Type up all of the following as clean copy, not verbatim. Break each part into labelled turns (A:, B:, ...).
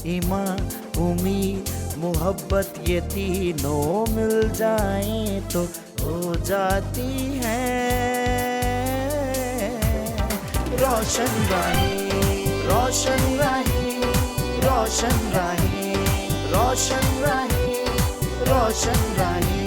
A: ईमान, उम्मीद, मोहब्बत ये तीनों मिल जाएं तो हो जाती है रोशन राहें, रोशन राहें, रोशन राहें, रोशन राहें, रोशन राहें।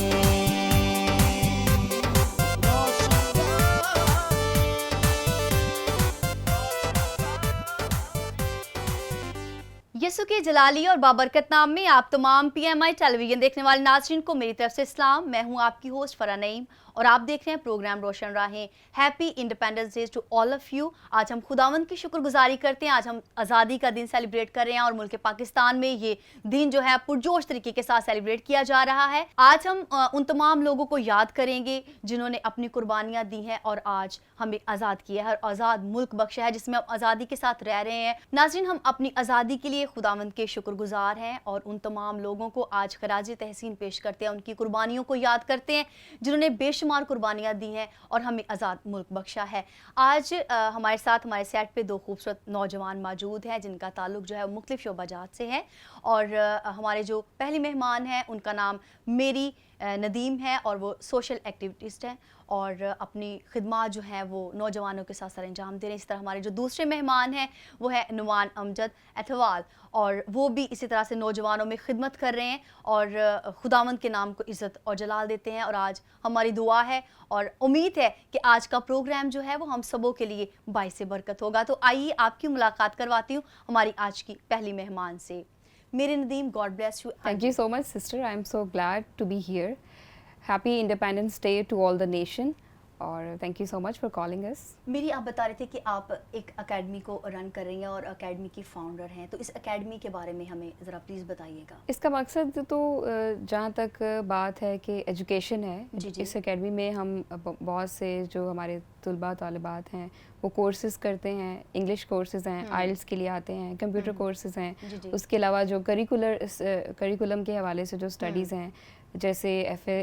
B: यसु के जलाली और बाबरकत नाम में आप तमाम PMI टेलीविजन देखने वाले नाज़रीन को मेरी तरफ से इस्लाम। मैं हूं आपकी होस्ट फरा नईम और आप देख रहे हैं प्रोग्राम रोशन राहें। Happy independence day to all of you. आज हम खुदावंद की शुक्रगुजारी करते हैं। आज हम आज़ादी का दिन सेलिब्रेट कर रहे हैं और मुल्क पाकिस्तान में ये दिन जो है पुरजोश तरीके के साथ सेलिब्रेट किया जा रहा है। आज हम उन तमाम लोगों को याद करेंगे जिन्होंने अपनी कुर्बानियाँ दी हैं और आज हमें आज़ाद किया है और आज़ाद मुल्क बख्शा है जिसमें हम आज़ादी के साथ रह रहे हैं। नाज़रीन, हम अपनी आज़ादी के लिए खुदावंद के शुक्रगुजार हैं और उन तमाम लोगों को आज खराज तहसीन पेश करते हैं, उनकी कुर्बानियों को याद करते हैं जिन्होंने बेशुमार कुर्बानियाँ दी हैं और हमें आज़ाद मुल्क बख्शा है। आज हमारे साथ हमारे सेट पे दो खूबसूरत नौजवान मौजूद हैं जिनका ताल्लुक जो है वो मुख्तलिफ शोबाजात से है और हमारे जो पहली मेहमान हैं उनका नाम मेरी नदीम है और वो सोशल एक्टिविस्ट हैं और अपनी खिदमत जो है वो नौजवानों के साथ सर अंजाम दे रहे हैं। इस तरह हमारे जो दूसरे मेहमान हैं वो है नुमान अमजद एतवाल और वो भी इसी तरह से नौजवानों में खिदमत कर रहे हैं और खुदावंद के नाम को इज़्ज़त और जलाल देते हैं। और आज हमारी दुआ है और उम्मीद है कि आज का प्रोग्राम जो है वो हम सबों के लिए बाइसे बरकत होगा। तो आइए आपकी मुलाकात करवाती हूँ हमारी आज की पहली मेहमान से। मेरी Nadeem, God bless you.
C: Thank you so much, sister. I'm so glad to be here. Happy Independence Day to all the nation. और thank you so much for calling us.
B: मेरी आप बता रहे थे कि आप एक एकेडमी को रन कर रही हैं और एकेडमी की फाउंडर हैं, तो इस एकेडमी के बारे में हमें ज़रा प्लीज़ बताइएगा।
C: इसका मकसद तो जहाँ तक बात है कि एजुकेशन है, इस एकेडमी में हम बहुत से जो हमारे तुलबा तालिबात हैं वो कोर्सेज़ करते हैं। इंग्लिश कोर्सेज़ हैं, आइल्स के लिए आते हैं, कंप्यूटर कोर्सेज़ हैं, उसके अलावा जो करिकुलम के हवाले से जो स्टडीज़ हैं जैसे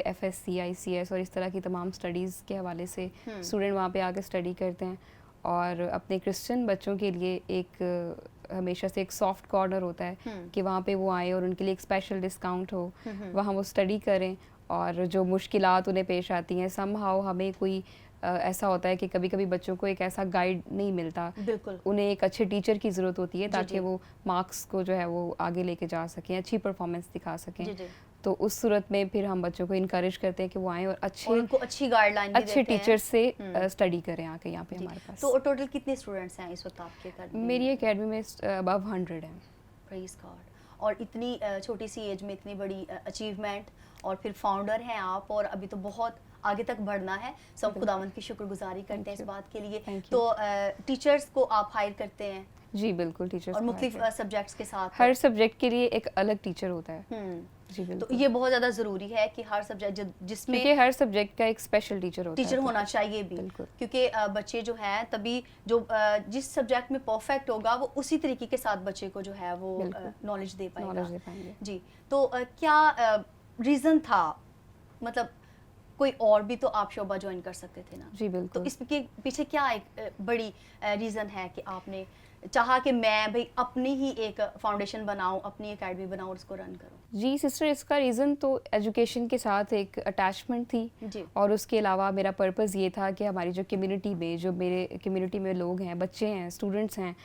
C: FSC, ICS और इस तरह की तमाम स्टडीज़ के हवाले से स्टूडेंट वहाँ पे आके स्टडी करते हैं। और अपने क्रिश्चियन बच्चों के लिए एक हमेशा से एक सॉफ्ट कॉर्नर होता है कि वहाँ पे वो आए और उनके लिए एक स्पेशल डिस्काउंट हो, वहाँ वो स्टडी करें। और जो मुश्किलात उन्हें पेश आती हैं समहाउ हमें कोई ऐसा होता है कि कभी कभी बच्चों को एक ऐसा गाइड नहीं मिलता, उन्हें एक अच्छे टीचर की ज़रूरत होती है ताकि वो मार्क्स को जो है वो आगे लेके जा सकें, अच्छी परफॉर्मेंस दिखा सकें। तो उस सूरत में फिर हम बच्चों को इनकरेज करते हैं कि वो आए और अच्छी गाइडलाइन अच्छे टीचर से स्टडी करें आके यहाँ पे हमारे पास।
B: तो टोटल कितने स्टूडेंट्स हैं इस वक्त आपके एकेडमी में?
C: मेरी एकेडमी में अबव 100 हैं।
B: Praise God. और इतनी छोटी सी एज में इतनी बड़ी अचीवमेंट और फिर फाउंडर हैं आप और अभी तो बहुत आगे तक बढ़ना है। सब खुदावंद की शुक्रगुजारी करते हैं इस बात के लिए। तो टीचर्स को आप हायर करते हैं?
C: जी बिल्कुल, टीचर्स
B: और मुख्तलिफ सब्जेक्ट्स के साथ
C: हर सब्जेक्ट के लिए एक अलग टीचर होता है। जी बिल्कुल।
B: तो ये बहुत ज़्यादा ज़रूरी है कि हर सब्जेक्ट जिसमें
C: क्योंकि हर सब्जेक्ट का एक स्पेशल टीचर
B: होना चाहिए भी, क्योंकि बच्चे जो हैं तभी जो जिस सब्जेक्ट में परफेक्ट होगा वो उसी तरीके के साथ बच्चे को जो है वो नॉलेज दे पाएगा। जी, तो क्या रीज़न था, मतलब कोई और भी तो आप शोबा ज्वाइन कर सकते थे ना?
C: जी बिल्कुल।
B: तो इसके पीछे क्या एक बड़ी रीज़न है कि आपने चाहा कि मैं भाई अपनी ही एक फाउंडेशन बनाऊं, अपनी एकेडमी बनाऊं और उसको रन करूं?
C: जी सिस्टर, इसका रीज़न तो एजुकेशन के साथ एक अटैचमेंट थी और उसके अलावा मेरा पर्पस ये था कि हमारी जो कम्युनिटी में जो मेरे कम्युनिटी में लोग हैं, बच्चे हैं, स्टूडेंट्स हैं,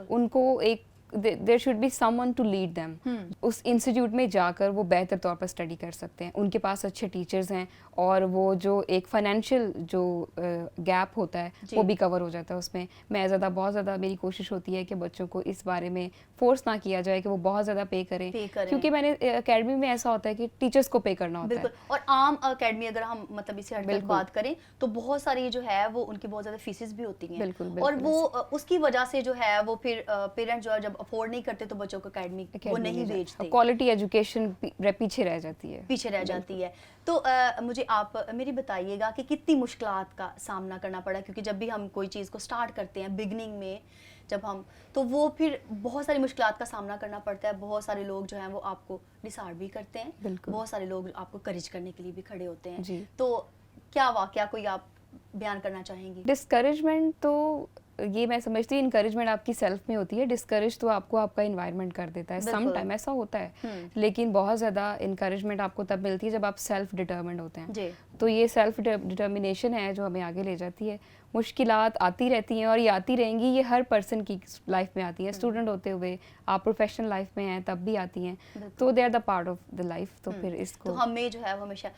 C: उनको एक there should be someone to lead them. उस इंस्टीट्यूट में जाकर वो बेहतर तौर पर स्टडी कर सकते हैं, उनके पास अच्छे टीचर्स हैं और वो जो एक फाइनेंशियल जो गैप होता है वो भी कवर हो जाता है उसमें। मैं बहुत ज़्यादा मेरी कोशिश होती है कि बच्चों को इस बारे में फोर्स ना किया जाए कि वो बहुत ज़्यादा पे करें, क्योंकि मैंने एकेडमी में ऐसा होता है कि टीचर्स को पे करना होता है।
B: और आम एकेडमी अगर हम मतलब इसे हटकर बात करें तो बहुत सारी जो है वो उनकी बहुत ज़्यादा फीसेस भी होती हैं और वो उसकी वजह से जो है वो फिर पेरेंट्स जो है जब अफोर्ड नहीं करते तो बच्चों को एकेडमी वो नहीं भेजते,
C: क्वालिटी एजुकेशन पीछे रह जाती है।
B: तो मुझे आप मेरी बताइएगा कि कितनी मुश्किलात का सामना करना पड़ा, क्योंकि जब भी हम कोई चीज़ को स्टार्ट करते हैं बिगनिंग में जब हम, तो वो फिर बहुत सारी मुश्किलात का सामना करना पड़ता है। बहुत सारे लोग जो हैं वो आपको डिसहार्ट भी करते हैं, बहुत सारे लोग आपको करेज करने के लिए भी खड़े होते हैं। तो क्या वाकया कोई आप बयान करना चाहेंगी?
C: डिस्करेजमेंट तो ये मैं समझती हूँ इनकरेजमेंट आपकी सेल्फ में होती है, डिस्करेज तो आपको आपका इन्वायरमेंट कर देता है। सम टाइम ऐसा होता है, लेकिन बहुत ज़्यादा इनकरेजमेंट आपको तब मिलती है जब आप सेल्फ डिटर्मिन्ड होते हैं।
B: जी।
C: तो ये सेल्फ डिटर्मिनेशन है जो हमें आगे ले जाती है। मुश्किलात आती रहती हैं और ये आती रहेंगी, ये हर पर्सन की लाइफ में आती हैं, स्टूडेंट होते हुए, आप प्रोफेशनल लाइफ में हैं तब भी आती हैं, तो they are the part of the life. तो फिर इसको
B: तो हमें जो है वो हमेशा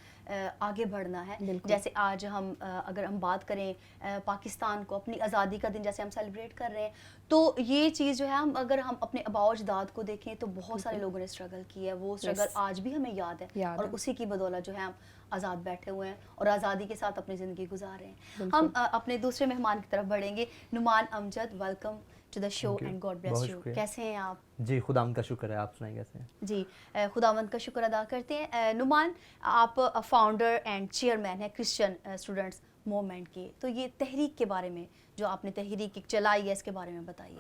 B: आगे बढ़ना है। जैसे आज हम अगर हम बात करें पाकिस्तान को, अपनी आज़ादी का दिन जैसे हम सेलिब्रेट कर रहे हैं, तो ये चीज़ जो है अगर हम अपने आबाओ अजदाद को देखें तो बहुत सारे लोगों ने स्ट्रगल की है, वो स्ट्रगल आज भी हमें याद है और उसी की बदौलत जो है हम आज़ाद बैठे हुए हैं और आज़ादी के साथ अपनी ज़िंदगी गुजार रहे हैं। हम अपने दूसरे मेहमान की तरफ बढ़ेंगे। Numan Amjad, welcome to the show and God bless you. कैसे हैं आप?
D: जी, खुदावंद का शुक्र है, आप सुनाइए कैसे हैं?
B: जी, खुदावंद का शुक्र अदा करते हैं। नुमान, आप फाउंडर एंड चेयरमैन हैं क्रिश्चियन स्टूडेंट्स मूवमेंट के, तो ये तहरीक के बारे में जो आपने तहरीक चलाई है इसके बारे में बताइए।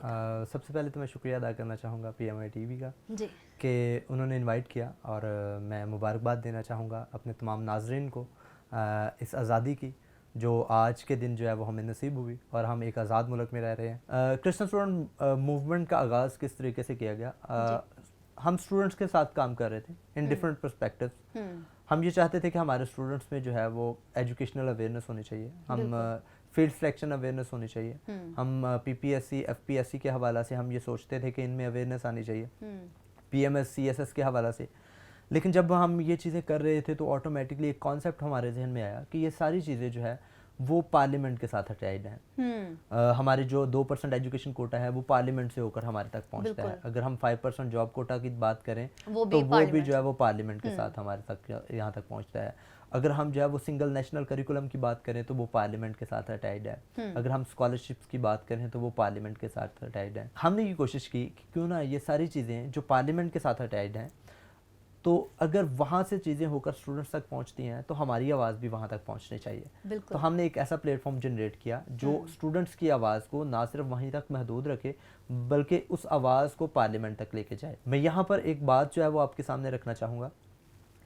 D: सबसे पहले तो मैं शुक्रिया अदा करना चाहूँगा PMI TV का
B: जी
D: कि उन्होंने इनवाइट किया, और मैं मुबारकबाद देना चाहूँगा अपने तमाम नाजरीन को इस आज़ादी की जो आज के दिन जो है वो हमें नसीब हुई और हम एक आज़ाद मुल्क में रह रहे हैं। क्रिश्चियन स्टूडेंट मूवमेंट का आगाज़ किस तरीके से किया गया? हम स्टूडेंट्स के साथ काम कर रहे थे इन डिफरेंट पर्सपेक्टिव्स। हम ये चाहते थे कि हमारे स्टूडेंट्स में जो है वो एजुकेशनल अवेयरनेस होनी चाहिए, हम फील्ड सिलेक्शन अवेयरनेस होनी चाहिए, हम PPSC FPSC के हवाला से हम ये सोचते थे कि इनमें अवेयरनेस आनी चाहिए, PMS CSS के हवाला से। लेकिन जब हम ये चीज़ें कर रहे थे तो ऑटोमेटिकली एक कॉन्सेप्ट हमारे जहन में आया कि ये सारी चीज़ें जो है वो पार्लियामेंट के साथ अटैच्ड हैं। हमारे जो 2% एजुकेशन कोटा है वो पार्लियामेंट से होकर हमारे तक पहुंचता है। अगर हम 5% जॉब कोटा की बात करें तो वो भी जो है वो पार्लियामेंट के साथ हमारे तक यहाँ तक पहुंचता है। अगर हम जो है वो सिंगल नेशनल करिकुलम की बात करें तो वो पार्लियामेंट के साथ अटैच्ड है। अगर हम स्कॉलरशिप्स की बात करें तो वो पार्लियामेंट के साथ अटैच्ड है। हमने ये कोशिश की कि क्यों ना ये सारी चीज़ें जो पार्लियामेंट के साथ अटैच्ड हैं, तो अगर वहाँ से चीज़ें होकर स्टूडेंट्स तक पहुँचती हैं तो हमारी आवाज़ भी वहाँ तक पहुँचनी चाहिए। तो हमने एक ऐसा प्लेटफॉर्म जनरेट किया जो स्टूडेंट्स की आवाज़ को ना सिर्फ वहीं तक महदूद रखे बल्कि उस आवाज़ को पार्लियामेंट तक लेके जाए। मैं यहाँ पर एक बात जो है वो आपके सामने रखना चाहूँगा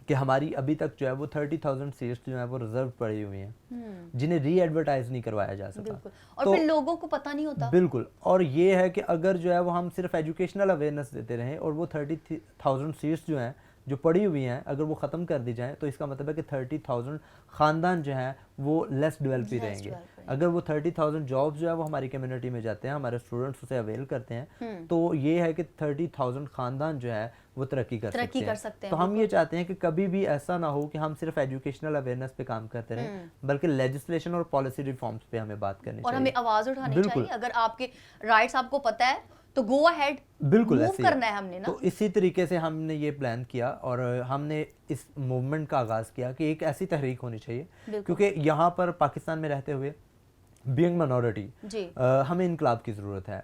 D: कि हमारी अभी तक जो है वो 30,000 सीट्स जो है वो रिजर्व पड़ी हुई हैं जिन्हें री एडवर्टाइज नहीं करवाया जा सका।
B: और तो फिर लोगों को पता नहीं होता। बिल्कुल,
D: और ये है कि अगर जो है वो हम सिर्फ एजुकेशनल अवेयरनेस देते रहें और वो 30,000 सीट्स जो हैं जो पड़ी हुई हैं अगर वो ख़त्म कर दी जाएँ तो इसका मतलब है कि 30,000 ख़ानदान जो हैं वो लेस डेवलप ही रहेंगे। अगर वो 30,000 जॉब्स जो है वो हमारी कम्युनिटी में जाते हैं, हमारे स्टूडेंट्स उसे अवेल करते हैं, तो ये है कि 30,000 ख़ानदान जो है वो तरक्की कर सकते हैं। तो हम ये चाहते हैं कि कभी भी ऐसा ना हो कि हम सिर्फ एजुकेशनल अवेयरनेस पे काम करते रहें, बल्कि लेजिस्लेशन और पॉलिसी रिफॉर्म्स पे हमें बात करनी चाहिए
B: और हमें आवाज़ उठानी चाहिए। अगर आपके राइट्स आपको पता है तो गो अहेड,
D: बिल्कुल
B: मूव करना है हमने ना।
D: तो इसी तरीके से हमने ये प्लान किया और हमने इस मूवमेंट का आगाज़ किया कि एक ऐसी तहरीक होनी चाहिए, क्योंकि यहाँ पर पाकिस्तान में रहते हुए बीइंग माइनॉरिटी हमें इनकलाब की ज़रूरत है।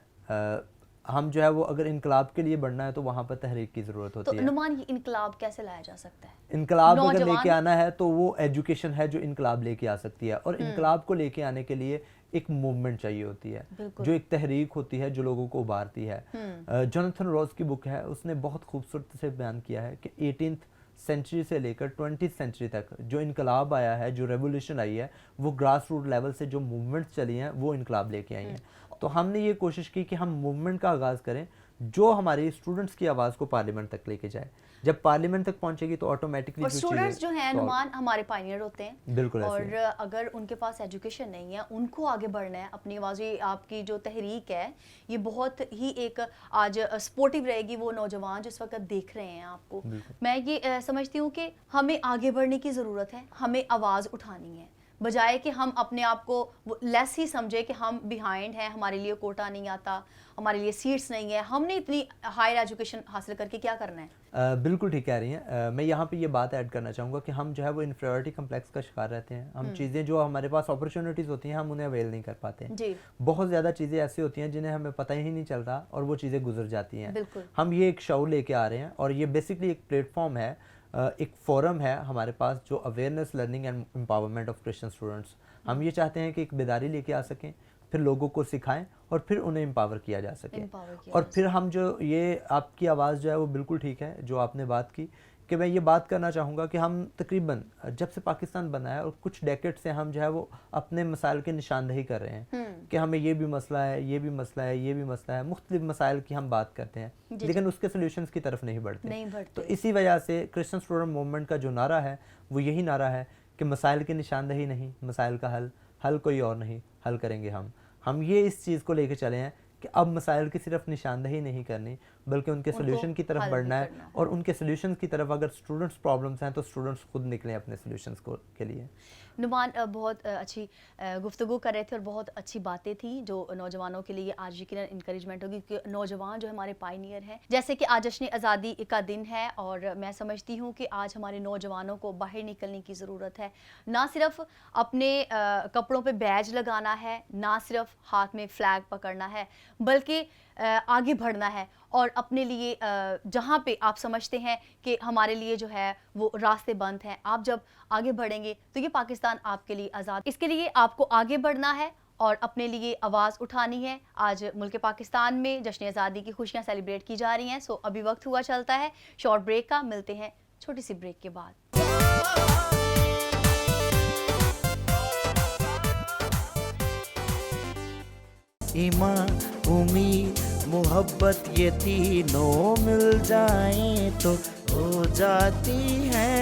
D: हम जो है वो अगर इनकलाब के लिए बढ़ना है तो वहाँ पर तहरीक की ज़रूरत होती है।
B: तो नुमान, ये इनकलाब कैसे लाया जा सकता है?
D: इनकलाब अगर लेके आना है तो वो एजुकेशन है जो इनकलाब लेके आ सकती है, और इनकलाब को लेके आने के लिए एक मूवमेंट चाहिए होती है, जो एक तहरीक होती है जो लोगों को उबारती है। जोनाथन रोज की बुक है, उसने बहुत खूबसूरत से बयान किया है कि 18th सेंचुरी से लेकर 20th सेंचुरी तक जो इनकलाब आया है, जो रेवोल्यूशन आई है, वो ग्रास रूट लेवल से जो मूवमेंट्स चली हैं वो इनकलाब लेके आई हैं। तो हमने ये कोशिश की कि हम मूवमेंट का आगाज़ करें जो हमारी स्टूडेंट्स की आवाज़ को पार्लियामेंट तक लेके जाए। जब पार्लियामेंट तक पहुंचेगी तो ऑटोमेटिकली
B: स्टूडेंट्स जो हैं नुमान हमारे पायनियर होते हैं।
D: बिल्कुल।
B: और अगर उनके पास एजुकेशन नहीं है, उनको आगे बढ़ना है अपनी आवाज़, ये आपकी जो तहरीक है ये बहुत ही एक आज सपोर्टिव रहेगी वो नौजवान जो इस वक्त देख रहे हैं आपको। मैं ये समझती हूँ कि हमें आगे बढ़ने की ज़रूरत है, हमें आवाज़ उठानी है, बजाय कि हम अपने आप को लेस ही समझे कि हम बिहाइंड हैं, हमारे लिए कोटा नहीं आता, हमारे लिए सीट्स नहीं है, हमने इतनी हायर एजुकेशन हासिल करके क्या करना है।
D: बिल्कुल ठीक कह रही हैं। मैं यहाँ पे ये बात ऐड करना चाहूँगा कि हम जो है वो इन्फीरियरिटी कम्प्लेक्स का शिकार रहते हैं। हम चीज़ें जो हमारे पास अपॉर्चुनिटीज़ होती हैं हम उन्हें अवेल नहीं कर पाते हैं। बहुत ज़्यादा चीज़ें ऐसी होती हैं जिन्हें हमें पता ही नहीं चलता और वो चीज़ें गुजर जाती हैं। हम ये एक शो लेके आ रहे हैं और ये बेसिकली एक प्लेटफॉर्म है, एक फोरम है हमारे पास जो awareness, learning and empowerment of Christian students. हम ये चाहते हैं कि एक बेदारी लेके आ सकें, फिर लोगों को सिखाएं और फिर उन्हें एम्पावर किया जा सके। और फिर हम जो ये आपकी आवाज़ जो है वो बिल्कुल ठीक है जो आपने बात की कि मैं ये बात करना चाहूँगा कि हम तकरीबन जब से पाकिस्तान बना है और कुछ डेकेड से हम जो है वो अपने मसाइल की निशानदही कर रहे हैं कि हमें ये भी मसला है, ये भी मसला है, ये भी मसला है, मुख्तलिफ मसाइल की हम बात करते हैं लेकिन उसके सोल्यूशंस की तरफ नहीं बढ़ते। तो इसी वजह से क्रिश्चियन स्टूडेंट मूवमेंट का जो नारा है वो यही नारा है कि मसाइल की निशानदही नहीं, मसाइल का हल कोई और नहीं, हल करेंगे हम ये इस चीज़ को लेके चले हैं कि अब मसाइल की सिर्फ निशानदही नहीं करनी बल्कि उनके सोल्यूशन की तरफ बढ़ना है और उनके सोल्यूशन की तरफ अगर स्टूडेंट्स प्रॉब्लम्स हैं तो स्टूडेंट्स खुद निकलें अपने सोल्यूशंस को के लिए।
B: नुमान बहुत अच्छी गुफ्तगू कर रहे थे और बहुत अच्छी बातें थी जो नौजवानों के लिए आज यकीनन इंकरेजमेंट होगी क्योंकि नौजवान जो हमारे पायनियर हैं। जैसे कि आज जश्न आज़ादी का दिन है और मैं समझती हूँ कि आज हमारे नौजवानों को बाहर निकलने की ज़रूरत है, ना सिर्फ अपने कपड़ों पे बैज लगाना है, ना सिर्फ हाथ में फ्लैग पकड़ना है, बल्कि आगे बढ़ना है और अपने लिए जहाँ पे आप समझते हैं कि हमारे लिए जो है वो रास्ते बंद हैं, आप जब आगे बढ़ेंगे तो ये पाकिस्तान आपके लिए आज़ाद। इसके लिए आपको आगे बढ़ना है और अपने लिए आवाज़ उठानी है। आज मुल्क पाकिस्तान में जश्न आज़ादी की खुशियाँ सेलिब्रेट की जा रही हैं। सो अभी वक्त हुआ चलता है शॉर्ट ब्रेक का, मिलते हैं छोटी सी ब्रेक के बाद।
A: ईमान, उम्मीद, मोहब्बत ये तीनों मिल जाएं तो हो जाती है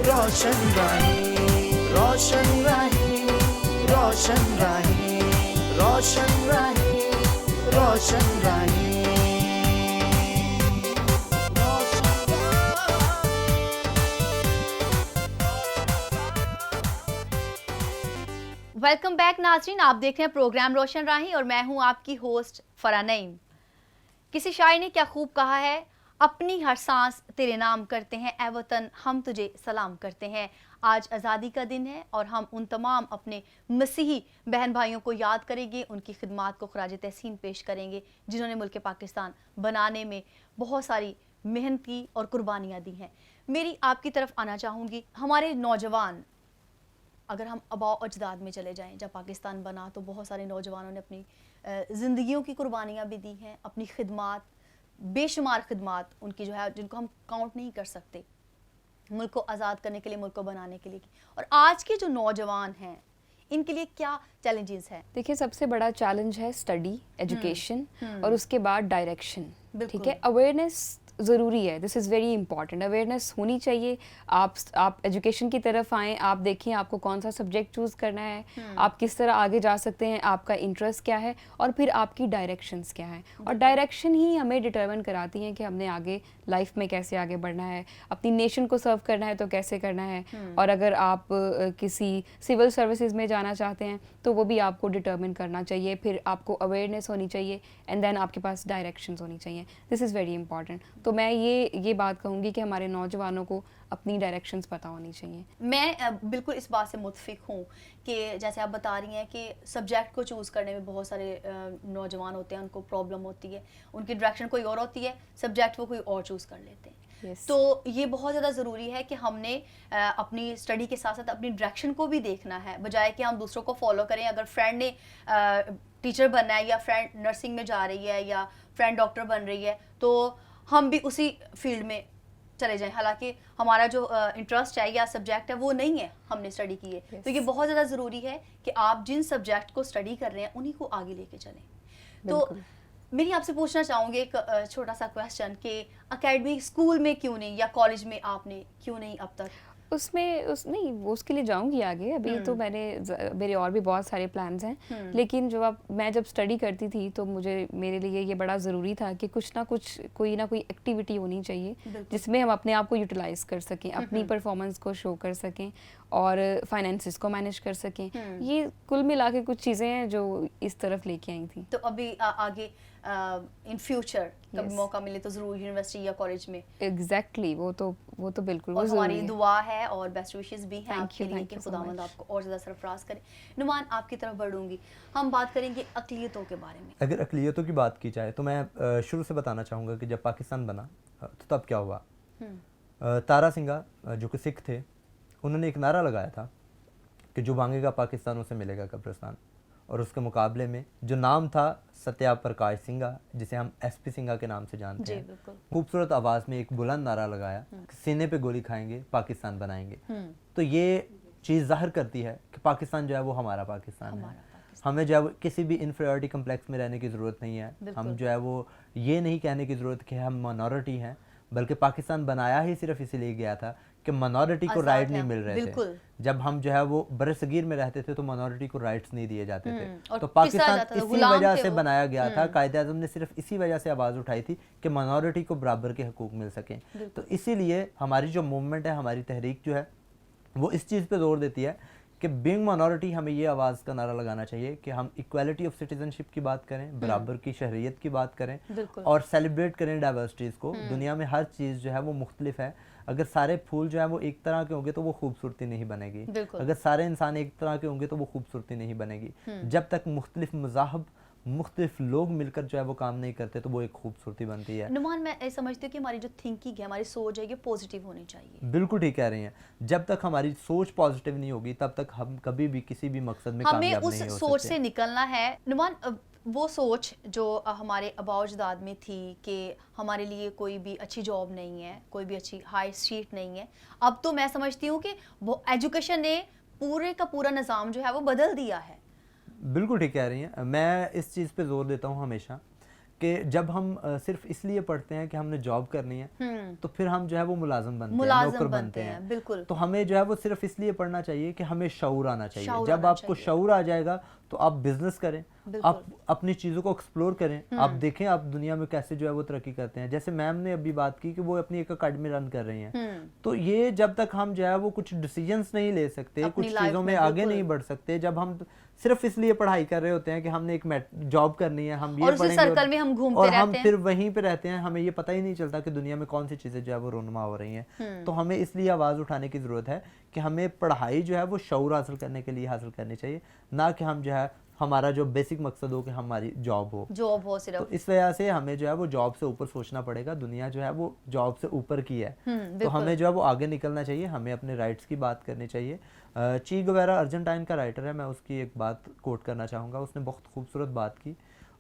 A: रोशन राहें, रोशन राहें, रोशन राहें, रोशन राहें, रोशन राहें।
B: वेलकम बैक नाज़रीन, आप देख रहे हैं प्रोग्राम रोशन राही और मैं हूं आपकी होस्ट फरा नईम। किसी शायर ने क्या खूब कहा है, अपनी हर सांस तेरे नाम करते हैं, ए वतन हम तुझे सलाम करते हैं। आज आज़ादी का दिन है और हम उन तमाम अपने मसीही बहन भाइयों को याद करेंगे, उनकी खिदमात को खराज तहसीन पेश करेंगे जिन्होंने मुल्क पाकिस्तान बनाने में बहुत सारी मेहनत की और कुर्बानियाँ दी हैं। मेरी आपकी तरफ आना चाहूँगी, हमारे नौजवान, अगर हम आबाओ अजदाद में चले जाएं, जब पाकिस्तान बना तो बहुत सारे नौजवानों ने अपनी ज़िंदगियों की कुर्बानियाँ भी दी हैं, अपनी खिदमात, बेशुमार खिदमात उनकी जो है जिनको हम काउंट नहीं कर सकते, मुल्क को आज़ाद करने के लिए, मुल्क को बनाने के लिए की। और आज के जो नौजवान हैं इनके लिए क्या चैलेंजेस हैं?
C: देखिए, सबसे बड़ा चैलेंज है स्टडी, एजुकेशन और उसके बाद डायरेक्शन। ठीक है, अवेयरनेस ज़रूरी है, this is very important. Awareness होनी चाहिए। आप एजुकेशन की तरफ आएँ, आप देखें आपको कौन सा सब्जेक्ट चूज़ करना है, आप किस तरह आगे जा सकते हैं, आपका इंटरेस्ट क्या है और फिर आपकी डायरेक्शंस क्या है। और डायरेक्शन ही हमें डिटरमिन कराती हैं कि हमने आगे लाइफ में कैसे आगे बढ़ना है, अपनी नेशन को सर्व करना है तो कैसे करना है। और अगर आप किसी सिविल सर्विसेज में जाना चाहते हैं तो वो भी आपको डिटरमिन करना चाहिए, फिर आपको अवेयरनेस होनी चाहिए एंड देन आपके पास डायरेक्शंस होनी चाहिए। This is very important. तो मैं ये बात कहूँगी कि हमारे नौजवानों को अपनी डायरेक्शंस पता होनी चाहिए।
B: मैं बिल्कुल इस बात से मुत्फिक हूँ कि जैसे आप बता रही हैं कि सब्जेक्ट को चूज़ करने में बहुत सारे नौजवान होते हैं, उनको प्रॉब्लम होती है, उनकी डायरेक्शन कोई और होती है, सब्जेक्ट वो कोई और चूज़ कर लेते हैं।
C: Yes.
B: तो ये बहुत ज़्यादा ज़रूरी है कि हमने अपनी स्टडी के साथ साथ अपनी डायरेक्शन को भी देखना है, बजाय कि हम दूसरों को फॉलो करें। अगर फ्रेंड ने टीचर बनना है या फ्रेंड नर्सिंग में जा रही है या फ्रेंड डॉक्टर बन रही है तो हम भी उसी फील्ड में चले जाएं, हालांकि हमारा जो इंटरेस्ट है या सब्जेक्ट है वो नहीं है, हमने स्टडी की है।
C: Yes.
B: तो ये बहुत ज़्यादा ज़रूरी है कि आप जिन सब्जेक्ट को स्टडी कर रहे हैं उन्हीं को आगे लेके चलें। तो मेरी आपसे पूछना चाहूँगी एक छोटा सा क्वेश्चन कि एकेडमिक स्कूल में क्यों नहीं या कॉलेज में आपने क्यों नहीं अब तक
C: नहीं, वो उसके लिए जाऊंगी आगे। अभी तो मेरे और भी बहुत सारे प्लान्स हैं, लेकिन मैं जब स्टडी करती थी तो मेरे लिए ये बड़ा ज़रूरी था कि कुछ ना कुछ कोई ना कोई एक्टिविटी होनी चाहिए जिसमें हम अपने आप को यूटिलाइज कर सकें, अपनी परफॉर्मेंस को शो कर सकें और फाइनेंसिस को मैनेज कर सकें। ये कुल मिला के कुछ चीज़ें हैं जो इस तरफ लेके आई थी।
B: तो अभी आगे इन फ्यूचर कभी मौका मिले तो ज़रूर यूनिवर्सिटी या कॉलेज में।
C: एग्जैक्टली, वो तो बिल्कुल
B: और हमारी दुआ है और बेस्ट विशेस भी हैं आपके लिए कि
C: you so
B: खुदावंद
C: much.
B: आपको और ज़्यादा सरफराज करे। नुमान, आपकी तरफ बढ़ूंगी, हम बात करेंगे अक़लियतों के बारे में।
D: अगर अक़लियतों की बात की जाए तो मैं शुरू से बताना चाहूँगा कि जब पाकिस्तान बना तो तब क्या हुआ। तारा सिंघा जो कि सिख थे, उन्होंने एक नारा लगाया था कि जो मांगेगा पाकिस्तान उसे मिलेगा कब्रिस्तान। और उसके मुकाबले में जो नाम था सत्या प्रकाश सिंघा, जिसे हम एसपी सिंघा के नाम से जानते
B: जी
D: हैं,
B: बिल्कुल।
D: खूबसूरत आवाज़ में एक बुलंद नारा लगाया, सीने पे गोली खाएंगे पाकिस्तान बनाएंगे। तो ये चीज़ जाहिर करती है कि पाकिस्तान जो है वो हमारा पाकिस्तान है। हमें जो है वो किसी भी इन्फीरियरिटी कम्प्लेक्स में रहने की ज़रूरत नहीं है। हम जो है वो ये नहीं कहने की ज़रूरत कि हम माइनॉरिटी हैं, बल्कि पाकिस्तान बनाया ही सिर्फ इसीलिए गया था कि माइनॉरिटी को राइट नहीं मिल रहे थे। जब हम जो है वो बरसगीर में रहते थे तो माइनॉरिटी को राइट्स नहीं दिए जाते थे। तो पाकिस्तान इसी वजह से बनाया गया था। कायदे आज़म ने सिर्फ इसी वजह से आवाज़ उठाई थी कि माइनॉरिटी को बराबर के हकूक मिल सकें। तो इसीलिए हमारी जो मूवमेंट है, हमारी तहरीक जो है वो इस चीज़ पे जोर देती है कि बीइंग माइनॉरिटी हमें ये आवाज़ का नारा लगाना चाहिए कि हम इक्वालिटी ऑफ सिटीजनशिप की बात करें, बराबर की शहरियत की बात करें और सेलिब्रेट करें डाइवर्सिटीज़ को। दुनिया में हर चीज़ जो है वो मुख्तलिफ है। अगर सारे फूल जो है वो एक तरह के होंगे तो वो खूबसूरती नहीं बनेगी। अगर सारे इंसान एक तरह के होंगे तो वो खूबसूरती नहीं बनेगी। जब तक मुख्तलिफ मज़ाहब, मुख्तलिफ लोग मिलकर जो है वो काम नहीं करते तो वो एक खूबसूरती बनती है।
B: नुमान, मैं समझती हूँ कि हमारी जो थिंकिंग है, हमारी सोच है, ये पॉजिटिव होनी चाहिए।
D: बिल्कुल ठीक कह रही हैं। जब तक हमारी सोच पॉजिटिव नहीं होगी तब तक हम कभी भी किसी भी मकसद में कामयाब नहीं हो सकते।
B: हमें उस सोच से निकलना है। नुमान, वो सोच जो हमारे अबाउजदाद में थी कि हमारे लिए कोई भी अच्छी जॉब नहीं है, कोई भी अच्छी हाई स्ट्रीट नहीं है, अब तो मैं समझती हूँ कि वो एजुकेशन ने पूरे का पूरा निज़ाम जो है वो बदल दिया है।
D: बिल्कुल ठीक कह रही हैं। मैं इस चीज़ पे जोर देता हूँ हमेशा कि जब हम सिर्फ इसलिए पढ़ते हैं कि हमने जॉब करनी है तो फिर हम जो है वो मुलाजिम बनते हैं, नौकर बनते हैं।
B: बिल्कुल।
D: तो हमें जो है वो सिर्फ इसलिए पढ़ना चाहिए कि हमें शऊर आना चाहिए। जब आपको शऊर आ जाएगा तो आप बिजनेस करें, आप अपनी चीज़ों को एक्सप्लोर करें। आप देखें आप दुनिया में कैसे जो है वो तरक्की करते हैं। जैसे मैम ने अभी बात की कि वो अपनी एक अकेडमी रन कर रही हैं, तो ये जब तक हम जो है वो कुछ डिसीजंस नहीं ले सकते, कुछ चीज़ों में आगे नहीं बढ़ सकते, जब हम सिर्फ इसलिए पढ़ाई कर रहे होते हैं कि हमने एक जॉब करनी है, हम ये पढ़ेंगे
B: सर्कल में हम घूमते
D: और
B: रहते
D: हम
B: हैं।
D: फिर वहीं पे रहते हैं, हमें ये पता ही नहीं चलता कि दुनिया में कौन सी चीज़ें जो है वो रोनुमा हो रही हैं। तो हमें इसलिए आवाज़ उठाने की ज़रूरत है कि हमें पढ़ाई जो है वो शऊर हासिल करने के लिए हासिल करनी चाहिए, ना कि हम जो है हमारा जो बेसिक मकसद हो कि हमारी जॉब हो सिर्फ। तो इस वजह से हमें जो है वो जॉब से ऊपर सोचना पड़ेगा। दुनिया जो है वो जॉब से ऊपर की है, तो हमें जो है वो आगे निकलना चाहिए। हमें अपने राइट्स की बात करनी चाहिए। ची गुवेरा अर्जेंटाइन का राइटर है, मैं उसकी एक बात कोट करना चाहूँगा। उसने बहुत खूबसूरत बात की।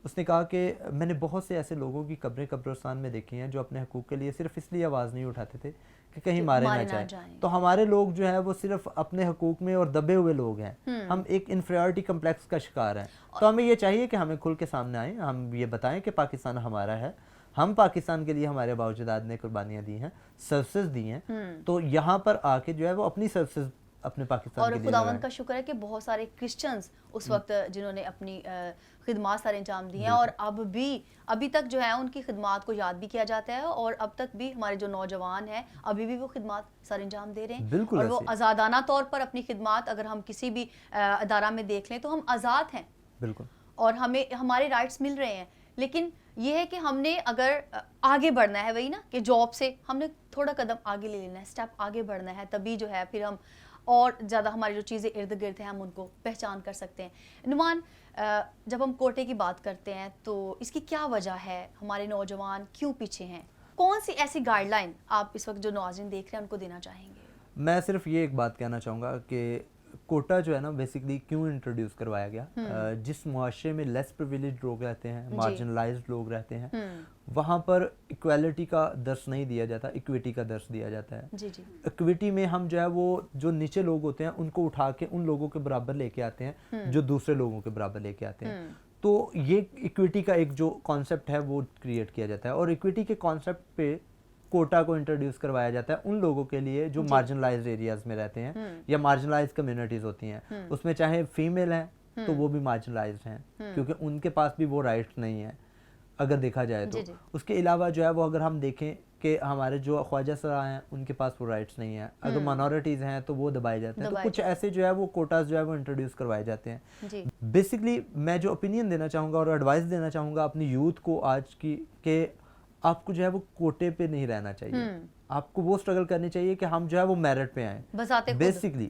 D: उसने कहा कि मैंने बहुत से ऐसे लोगों की कब्रें कब्रिस्तान में देखी हैं जो अपने हकूक़ के लिए सिर्फ इसलिए आवाज़ नहीं उठाते थे कि कहीं मारे ना जाए। तो हमारे लोग जो है वो सिर्फ अपने हकूक़ में और दबे हुए लोग हैं। हम एक इन्फीरियरिटी कम्प्लेक्स का शिकार हैं। तो हमें ये चाहिए कि हमें खुल के सामने आएँ, हम ये बताएं कि पाकिस्तान हमारा है। हम पाकिस्तान के लिए हमारे बावजूदाद ने कुर्बानियाँ दी हैं, सर्विसेज दी हैं। तो यहाँ पर आके जो है वो अपनी सर्विसेज अपने पाकिस्तान
B: और
D: के लिए
B: खुदावंद का शुक्र है कि बहुत सारे क्रिश्चियंस उस वक्त जिन्होंने अपनी खिदमात सारे अंजाम दी हैं, और अभी तक जो है उनकी खिदमात को याद भी किया जाता है, और अब तक भी हमारे जो नौजवान हैं अभी भी वो खिदमात सारे अंजाम दे रहे हैं। और वो आज़ादाना तौर पर अपनी खिदमात अगर हम किसी भी अदारा में देख लें तो हम आज़ाद हैं।
D: बिल्कुल।
B: और हमें हमारे राइट्स मिल रहे हैं। लेकिन ये है कि हमने अगर आगे बढ़ना है, वही ना कि जॉब से हमने थोड़ा कदम आगे ले लेना है, स्टेप आगे बढ़ना है, तभी जो है फिर हम और ज़्यादा हमारी जो चीज़ें इर्द गिर्द हैं हम उनको पहचान कर सकते हैं। नुमान, जब हम कोटे की बात करते हैं तो इसकी क्या वजह है? हमारे नौजवान क्यों पीछे हैं? कौन सी ऐसी गाइडलाइन आप इस वक्त जो नाज़रीन देख रहे हैं उनको देना चाहेंगे?
D: मैं सिर्फ ये एक बात कहना चाहूँगा कि कोटा जो है ना बेसिकली क्यों इंट्रोड्यूस करवाया गया। जिस मुआशरे में लेस प्रिविलेज लोग रहते हैं, मार्जिनलाइज्ड लोग रहते हैं, वहाँ पर इक्वालिटी का दर्स नहीं दिया जाता, इक्विटी का दर्स दिया जाता है। इक्विटी में हम जो है वो जो नीचे लोग होते हैं उनको उठा के उन लोगों के बराबर लेके आते हैं जो दूसरे लोगों के बराबर लेके आते हैं। तो ये इक्विटी का एक जो कॉन्सेप्ट है वो क्रिएट किया जाता है, और इक्विटी के कॉन्सेप्ट पे कोटा को इंट्रोड्यूस करवाया जाता है उन लोगों के लिए जो मार्जिनलाइज्ड एरियाज में रहते हैं या मार्जिनलाइज्ड कम्युनिटीज होती हैं। उसमें चाहे फीमेल हैं तो वो भी मार्जिनलाइज्ड हैं, क्योंकि उनके पास भी वो राइट्स नहीं है अगर देखा जाए तो। उसके अलावा जो है वो अगर हम देखें कि हमारे जो ख्वाजा सरा हैं उनके पास वो राइट्स नहीं है, अगर माइनॉरिटीज़ हैं तो वो दबाए जाते हैं। तो कुछ ऐसे जो है वो कोटास जो है वो इंट्रोड्यूस करवाए जाते हैं। बेसिकली मैं जो ओपिनियन देना चाहूँगा और एडवाइस देना चाहूँगा अपनी यूथ को आज की, कि आपको जो है वो कोटे पे नहीं रहना चाहिए। आपको वो स्ट्रगल करनी चाहिए कि हम जो है वो मेरिट पे आए। बेसिकली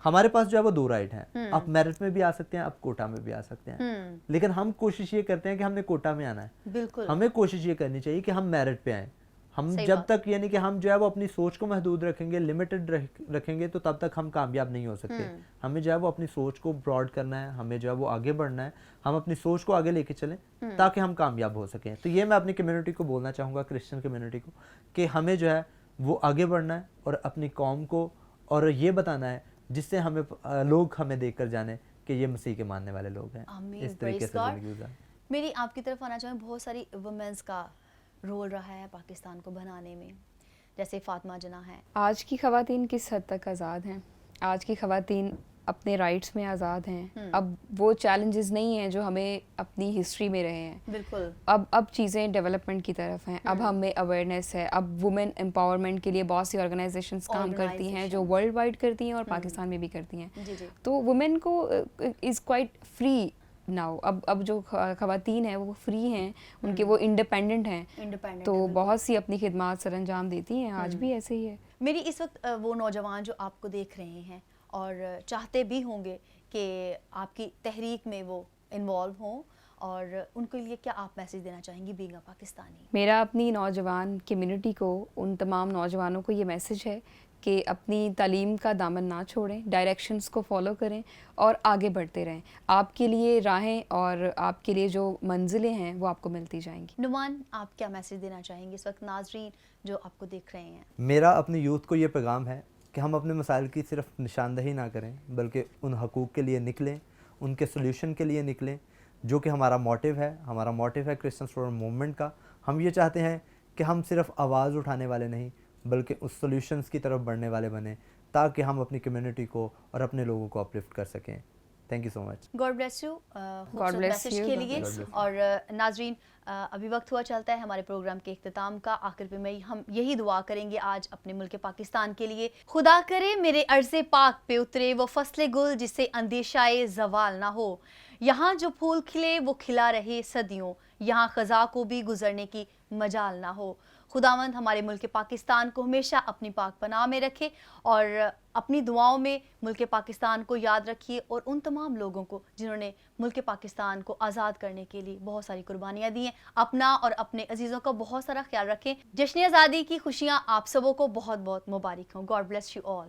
D: हमारे पास जो है वो दो राइट हैं, आप मेरिट में भी आ सकते हैं, आप कोटा में भी आ सकते हैं। लेकिन हम कोशिश ये करते हैं कि हमने कोटा में आना है।
B: बिल्कुल।
D: हमें कोशिश ये करनी चाहिए कि हम मेरिट पे आए। हम
B: सही
D: जब
B: बात।
D: तक यानी कि हम जो है वो अपनी सोच को महदूद रखेंगे, लिमिटेड रखेंगे, तो तब तक हम कामयाब नहीं हो सकते। हमें जो है वो अपनी सोच को ब्रॉड करना है, हमें जो है वो आगे बढ़ना है, हम अपनी सोच को आगे लेके चलें ताकि हम कामयाब हो सकें। तो ये मैं अपनी कम्युनिटी को बोलना चाहूँगा, क्रिश्चियन कम्युनिटी को, कि हमें जो है वो आगे बढ़ना है और अपनी कौम को और ये बताना है जिससे हमें लोग हमें देख कर जाने कि ये मसीह के मानने वाले लोग हैं।
B: आमीन,
D: इस तरीके
B: praise
D: से
B: God।
D: ज़िंदगी गुजारें।
B: मेरी आपकी तरफ आना चाहूँ, बहुत सारी वुमेन्स का रोल रहा है पाकिस्तान को बनाने में, जैसे फातिमा जना है।
C: आज की ख़वातीन किस हद तक आज़ाद हैं? आज की ख़वातीन अपने राइट्स में आज़ाद हैं। अब वो चैलेंजेस नहीं हैं जो हमें अपनी हिस्ट्री में रहे हैं।
B: बिल्कुल।
C: अब चीज़ें डेवलपमेंट की तरफ हैं। अब हमें अवेयरनेस है। अब वुमेन एम्पावरमेंट के लिए बहुत सी ऑर्गेनाइजेशंस काम करती हैं जो वर्ल्ड वाइड करती हैं और पाकिस्तान में भी करती हैं।
B: जी जी।
C: तो वुमेन को इज़ क्वाइट फ्री नाउ। अब जो ख़वातीन हैं वो फ्री हैं, उनके वो इंडिपेंडेंट हैं,
B: इंडिपेंडेंट
C: तो बहुत सी अपनी खिदमात सर अंजाम देती हैं। आज भी ऐसे ही है।
B: मेरी इस वक्त वो नौजवान जो आपको देख रहे हैं और चाहते भी होंगे कि आपकी तहरीक में वो इन्वॉल्व हों, और उनके लिए क्या आप मैसेज देना चाहेंगी बीइंग अ पाकिस्तानी?
C: मेरा अपनी नौजवान कम्युनिटी को, उन तमाम नौजवानों को ये मैसेज है कि अपनी तालीम का दामन ना छोड़ें, डायरेक्शंस को फॉलो करें और आगे बढ़ते रहें। आपके लिए राहें और आपके लिए जो मंजिलें हैं वो आपको मिलती जाएंगी।
B: नुमान, आप क्या मैसेज देना चाहेंगे इस वक्त नाजरीन जो आपको देख रहे हैं?
D: मेरा अपनी यूथ को ये पैगाम है कि हम अपने मसाइल की सिर्फ निशानदही ना करें, बल्कि उन हकूक़ के लिए निकलें, उनके सोल्यूशन के लिए निकलें, जो कि हमारा मोटिव है। हमारा मोटिव है क्रिश्चियन स्टूडेंट मूवमेंट का। हम ये चाहते हैं कि हम सिर्फ आवाज़ उठाने वाले नहीं, बल्कि उस सोल्यूशंस की तरफ बढ़ने वाले बने, ताकि हम अपनी कम्युनिटी को और अपने लोगों को अपलिफ्ट कर सकें। Thank you so much.
B: God bless you
C: God bless
B: message
C: you,
B: के
C: God
B: लिए।
D: bless you.
B: और नाजरीन, अभी वक्त हुआ चलता है हमारे प्रोग्राम के इख्तिताम का। आखिर पे मैं हम यही दुआ करेंगे आज अपने मुल्क पाकिस्तान के लिए, खुदा करे मेरे अर्ज़े पाक पे उतरे वो फसले गुल जिससे अंदेशाए ज़वाल ना हो। यहाँ जो फूल खिले वो खिला रहे सदियों, यहाँ ख़ज़ा को भी गुजरने की मजाल ना हो। खुदावंद हमारे मुल्क पाकिस्तान को हमेशा अपनी पाक पनाह में रखे और अपनी दुआओं में मुल्क पाकिस्तान को याद रखिए, और उन तमाम लोगों को जिन्होंने मुल्क पाकिस्तान को आज़ाद करने के लिए बहुत सारी कुर्बानियाँ दी हैं। अपना और अपने अजीज़ों का बहुत सारा ख्याल रखें। जश्न आज़ादी की खुशियाँ आप सबों को बहुत बहुत मुबारक हों। God bless you all.